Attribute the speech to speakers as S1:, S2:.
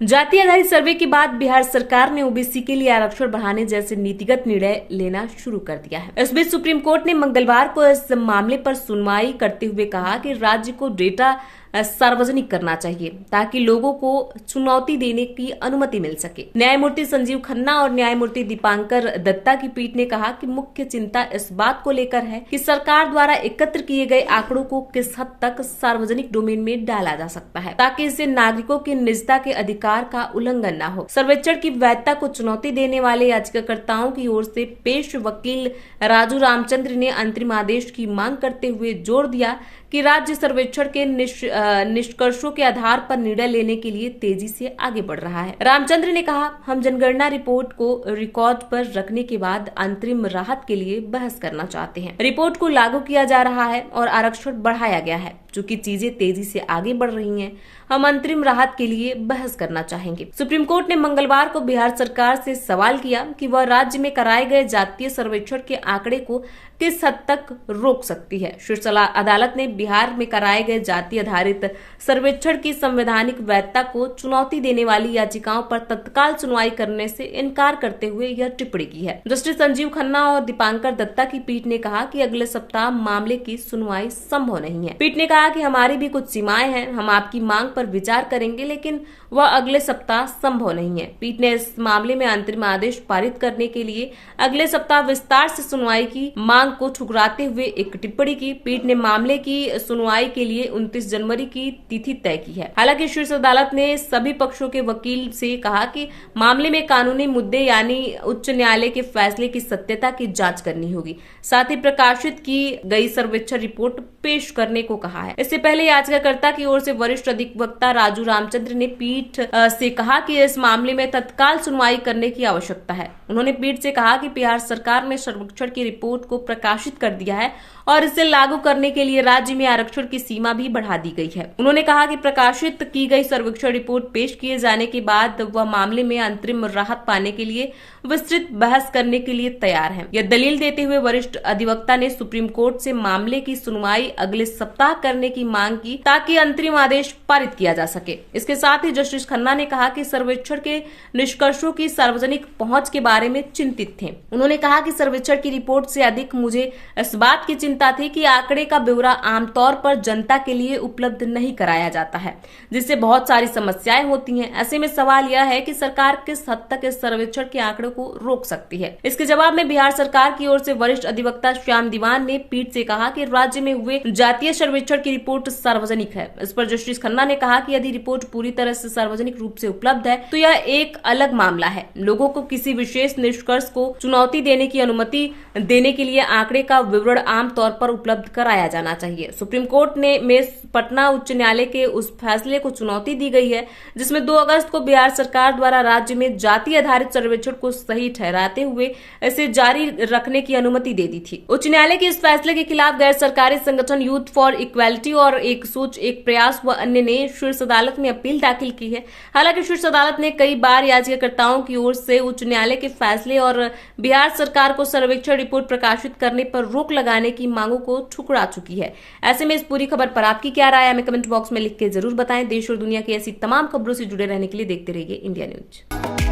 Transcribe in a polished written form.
S1: जाति आधारित सर्वे के बाद बिहार सरकार ने ओबीसी के लिए आरक्षण बढ़ाने जैसे नीतिगत निर्णय लेना शुरू कर दिया है। इस बीच सुप्रीम कोर्ट ने मंगलवार को इस मामले पर सुनवाई करते हुए कहा कि राज्य को डेटा सार्वजनिक करना चाहिए ताकि लोगों को चुनौती देने की अनुमति मिल सके। न्यायमूर्ति संजीव खन्ना और न्यायमूर्ति दीपांकर दत्ता की पीठ ने कहा कि मुख्य चिंता इस बात को लेकर है कि सरकार द्वारा एकत्र किए गए आंकड़ों को किस हद तक सार्वजनिक डोमेन में डाला जा सकता है ताकि इससे नागरिकों की निजता के अधिकार का उल्लंघन न हो। सर्वेक्षण की वैधता को चुनौती देने वाले याचिकाकर्ताओं की ओर से पेश वकील राजू रामचंद्र ने अंतरिम आदेश की मांग करते हुए जोर दिया कि राज्य सर्वेक्षण के निष्कर्षों के आधार पर निर्णय लेने के लिए तेजी से आगे बढ़ रहा है। रामचंद्र ने कहा, हम जनगणना रिपोर्ट को रिकॉर्ड पर रखने के बाद अंतरिम राहत के लिए बहस करना चाहते हैं। रिपोर्ट को लागू किया जा रहा है और आरक्षण बढ़ाया गया है। चूंकि चीजें तेजी से आगे बढ़ रही हैं, हम अंतरिम राहत के लिए बहस करना चाहेंगे। सुप्रीम कोर्ट ने मंगलवार को बिहार सरकार से सवाल किया कि वह राज्य में कराए गए जातीय सर्वेक्षण के आंकड़े को किस हद तक रोक सकती है। शीर्ष अदालत ने बिहार में कराए गए जाति आधारित सर्वेक्षण की संवैधानिक वैधता को चुनौती देने वाली याचिकाओं पर तत्काल सुनवाई करने से इनकार करते हुए यह टिप्पणी की है। जस्टिस संजीव खन्ना और दीपांकर दत्ता की पीठ ने कहा कि अगले सप्ताह मामले की सुनवाई संभव नहीं है। पीठ ने कहा कि हमारी भी कुछ सीमाएं हैं, हम आपकी मांग पर विचार करेंगे, लेकिन वह अगले सप्ताह संभव नहीं है। पीठ ने इस मामले में अंतरिम आदेश पारित करने के लिए अगले सप्ताह विस्तार से सुनवाई की मांग को ठुकराते हुए एक टिप्पणी की। पीठ ने मामले की सुनवाई के लिए 29 जनवरी की तिथि तय की है। हालांकि शीर्ष अदालत ने सभी पक्षों के वकील से कहा कि मामले में कानूनी मुद्दे यानी उच्च न्यायालय के फैसले की सत्यता की जांच करनी होगी। साथ ही प्रकाशित की गई सर्वेक्षण रिपोर्ट पेश करने को कहा है। इससे पहले याचिकाकर्ता की ओर से वरिष्ठ अधिवक्ता राजू रामचंद्र ने पीठ से कहा कि इस मामले में तत्काल सुनवाई करने की आवश्यकता है। उन्होंने पीठ से कहा कि बिहार सरकार ने सर्वेक्षण की रिपोर्ट को प्रकाशित कर दिया है और इसे लागू करने के लिए राज्य में आरक्षण की सीमा भी बढ़ा दी गई है। उन्होंने कहा कि प्रकाशित की गई सर्वेक्षण रिपोर्ट पेश किए जाने के बाद वह मामले में अंतरिम राहत पाने के लिए विस्तृत बहस करने के लिए तैयार है। यह दलील देते हुए वरिष्ठ अधिवक्ता ने सुप्रीम कोर्ट से मामले की सुनवाई अगले सप्ताह करने की मांग की ताकि अंतरिम आदेश पारित किया जा सके। इसके साथ ही जस्टिस खन्ना ने कहा कि सर्वेक्षण के निष्कर्षों की सार्वजनिक पहुंच के बारे में चिंतित थे। उन्होंने कहा कि सर्वेक्षण की रिपोर्ट से अधिक मुझे इस बात की चिंता थी कि आंकड़े का ब्यौरा आमतौर पर जनता के लिए उपलब्ध नहीं कराया जाता है, जिससे बहुत सारी समस्याएं होती हैं। ऐसे में सवाल यह है कि सरकार किस हद तक इस सर्वेक्षण के आंकड़ों को रोक सकती है। इसके जवाब में बिहार सरकार की ओर से वरिष्ठ अधिवक्ता श्याम दीवान ने पीठ से कहा कि राज्य में हुए जातीय सर्वेक्षण की रिपोर्ट सार्वजनिक है। इस पर जस्टिस खन्ना ने कहा कि यदि रिपोर्ट पूरी तरह से सार्वजनिक रूप से उपलब्ध है तो यह एक अलग मामला है। लोगों को किसी विशेष निष्कर्ष को चुनौती देने की अनुमति देने के लिए आंकड़े का विवरण आमतौर पर उपलब्ध कराया जाना चाहिए। सुप्रीम कोर्ट में पटना उच्च न्यायालय के उस फैसले को चुनौती दी गई है जिसमें 2 अगस्त को बिहार सरकार द्वारा राज्य में जाति आधारित सर्वेक्षण को सही ठहराते हुए इसे जारी रखने की अनुमति दे दी थी। उच्च न्यायालय के इस फैसले के खिलाफ गैर सरकारी संगठन यूथ फॉर इक्वालिटी और एक सोच एक प्रयास व अन्य ने शीर्ष अदालत में अपील दाखिल की है। हालांकि शीर्ष अदालत ने कई बार याचिकाकर्ताओं की ओर से उच्च न्यायालय के फैसले और बिहार सरकार को सर्वेक्षण रिपोर्ट प्रकाशित करने पर रोक लगाने की मांगों को ठुकरा चुकी है। ऐसे में इस पूरी खबर पर आपकी क्या राय है, हमें कमेंट बॉक्स में लिख के जरूर बताएं। देश और दुनिया की ऐसी तमाम खबरों से जुड़े रहने के लिए देखते रहिए इंडिया न्यूज।